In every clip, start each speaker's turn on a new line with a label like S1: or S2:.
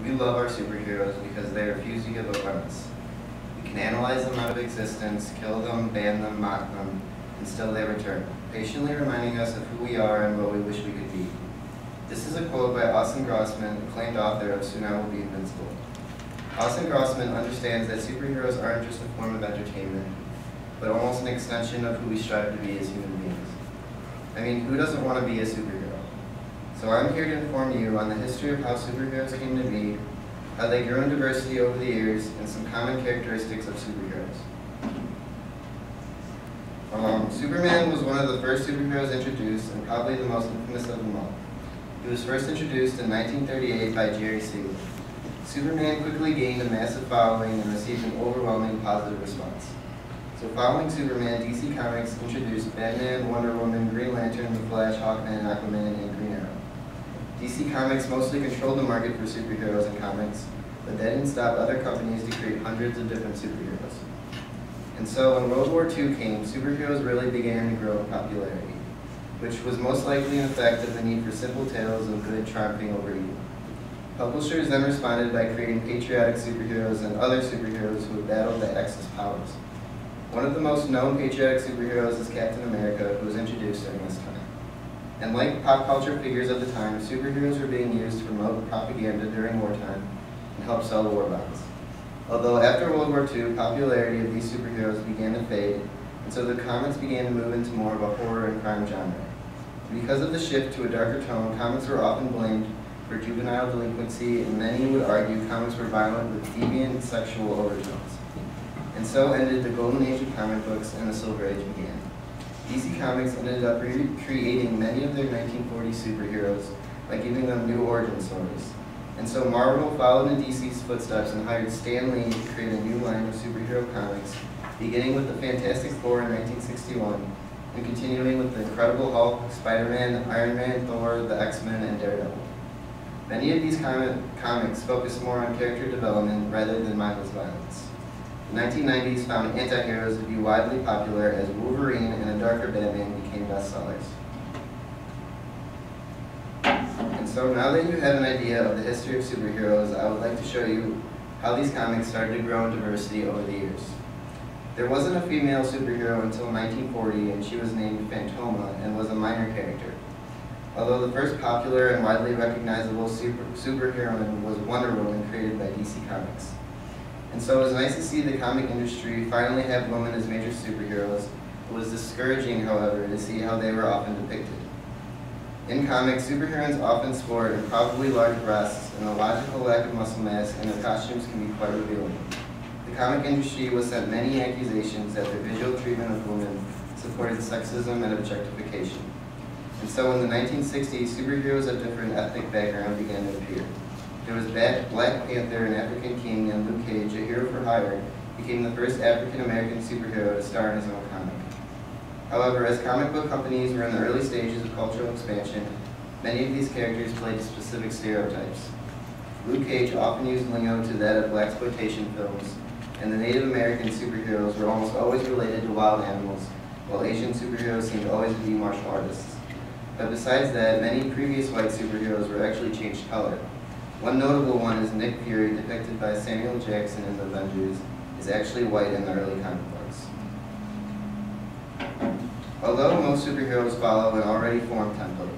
S1: We love our superheroes because they refuse to give up on us. We can analyze them out of existence, kill them, ban them, mock them, and still they return, patiently reminding us of who we are and what we wish we could be. This is a quote by Austin Grossman, acclaimed author of Soon I Will Be Invincible. Austin Grossman understands that superheroes aren't just a form of entertainment, but almost an extension of who we strive to be as human beings. I mean, who doesn't want to be a superhero? So I'm here to inform you on the history of how superheroes came to be, how they grew in diversity over the years, and some common characteristics of superheroes. Superman was one of the first superheroes introduced, and probably the most infamous of them all. He was first introduced in 1938 by Jerry Siegel. Superman quickly gained a massive following and received an overwhelming positive response. So following Superman, DC Comics introduced Batman, Wonder Woman, Green Lantern, The Flash, Hawkman, Aquaman, and Green Arrow. DC Comics mostly controlled the market for superheroes in comics, but that didn't stop other companies to create hundreds of different superheroes. And so when World War II came, superheroes really began to grow in popularity, which was most likely an effect of the need for simple tales of good triumphing over evil. Publishers then responded by creating patriotic superheroes and other superheroes who would battle the Axis powers. One of the most known patriotic superheroes is Captain America, who was introduced during this time. And like pop culture figures of the time, superheroes were being used to promote propaganda during wartime and help sell war bonds. Although after World War II, popularity of these superheroes began to fade, and so the comics began to move into more of a horror and crime genre. Because of the shift to a darker tone, comics were often blamed for juvenile delinquency, and many would argue comics were violent with deviant sexual overtones. And so ended the golden age of comic books and the silver age began. DC Comics ended up recreating many of their 1940s superheroes by giving them new origin stories. And so Marvel followed in DC's footsteps and hired Stan Lee to create a new line of superhero comics, beginning with the Fantastic Four in 1961, and continuing with the Incredible Hulk, Spider-Man, Iron Man, Thor, the X-Men, and Daredevil. Many of these comics focus more on character development rather than mindless violence. The 1990s found anti-heroes to be widely popular as Wolverine and a darker Batman became bestsellers. And so now that you have an idea of the history of superheroes, I would like to show you how these comics started to grow in diversity over the years. There wasn't a female superhero until 1940, and she was named Phantoma and was a minor character. Although the first popular and widely recognizable superheroine was Wonder Woman, created by DC Comics. And so it was nice to see the comic industry finally have women as major superheroes. It was discouraging, however, to see how they were often depicted. In comics, superheroines often sport improbably large breasts, and the logical lack of muscle mass in their costumes can be quite revealing. The comic industry was sent many accusations that their visual treatment of women supported sexism and objectification. And so in the 1960s, superheroes of different ethnic backgrounds began to appear. There was Black Panther, an African king, and Luke Cage, a hero for hire, became the first African-American superhero to star in his own comic. However, as comic book companies were in the early stages of cultural expansion, many of these characters played specific stereotypes. Luke Cage often used lingo to that of blaxploitation films, and the Native American superheroes were almost always related to wild animals, while Asian superheroes seemed always to be martial artists. But besides that, many previous white superheroes were actually changed color. One notable one is Nick Fury, depicted by Samuel Jackson in The Avengers, is actually white in the early comic books. Although most superheroes follow an already formed template,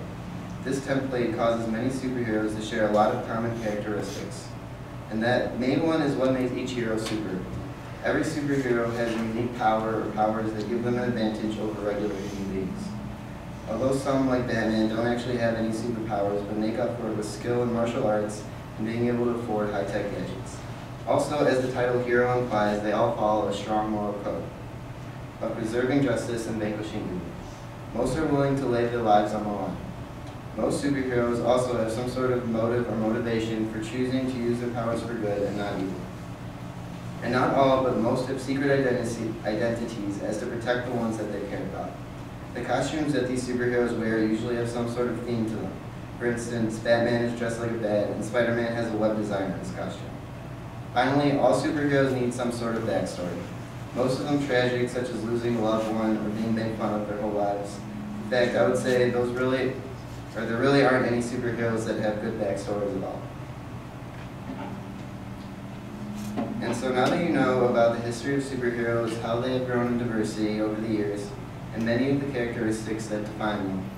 S1: this template causes many superheroes to share a lot of common characteristics. And that main one is what makes each hero super. Every superhero has a unique power or powers that give them an advantage over regular human beings. Although some, like Batman, don't actually have any superpowers, but make up for it with skill in martial arts and being able to afford high-tech gadgets. Also, as the title hero implies, they all follow a strong moral code of preserving justice and vanquishing evil. Most are willing to lay their lives on the line. Most superheroes also have some sort of motive or motivation for choosing to use their powers for good and not evil. And not all, but most have secret identities as to protect the ones that they care about. The costumes that these superheroes wear usually have some sort of theme to them. For instance, Batman is dressed like a bat, and Spider-Man has a web design on his costume. Finally, all superheroes need some sort of backstory. Most of them tragic, such as losing a loved one or being made fun of their whole lives. In fact, I would say there really aren't any superheroes that have good backstories at all. So now that you know about the history of superheroes, how they have grown in diversity over the years, and many of the characteristics that define them,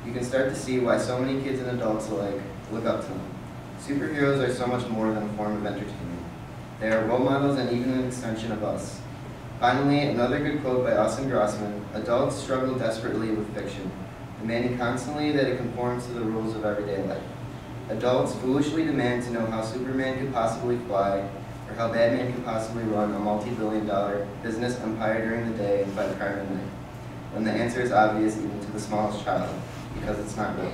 S1: you can start to see why so many kids and adults alike look up to them. Superheroes are so much more than a form of entertainment. They are role models and even an extension of us. Finally, another good quote by Austin Grossman: adults struggle desperately with fiction, demanding constantly that it conforms to the rules of everyday life. Adults foolishly demand to know how Superman could possibly fly, or how Batman could possibly run a multi-billion-dollar business empire during the day and fight crime at night, when the answer is obvious even to the smallest child, because it's not real.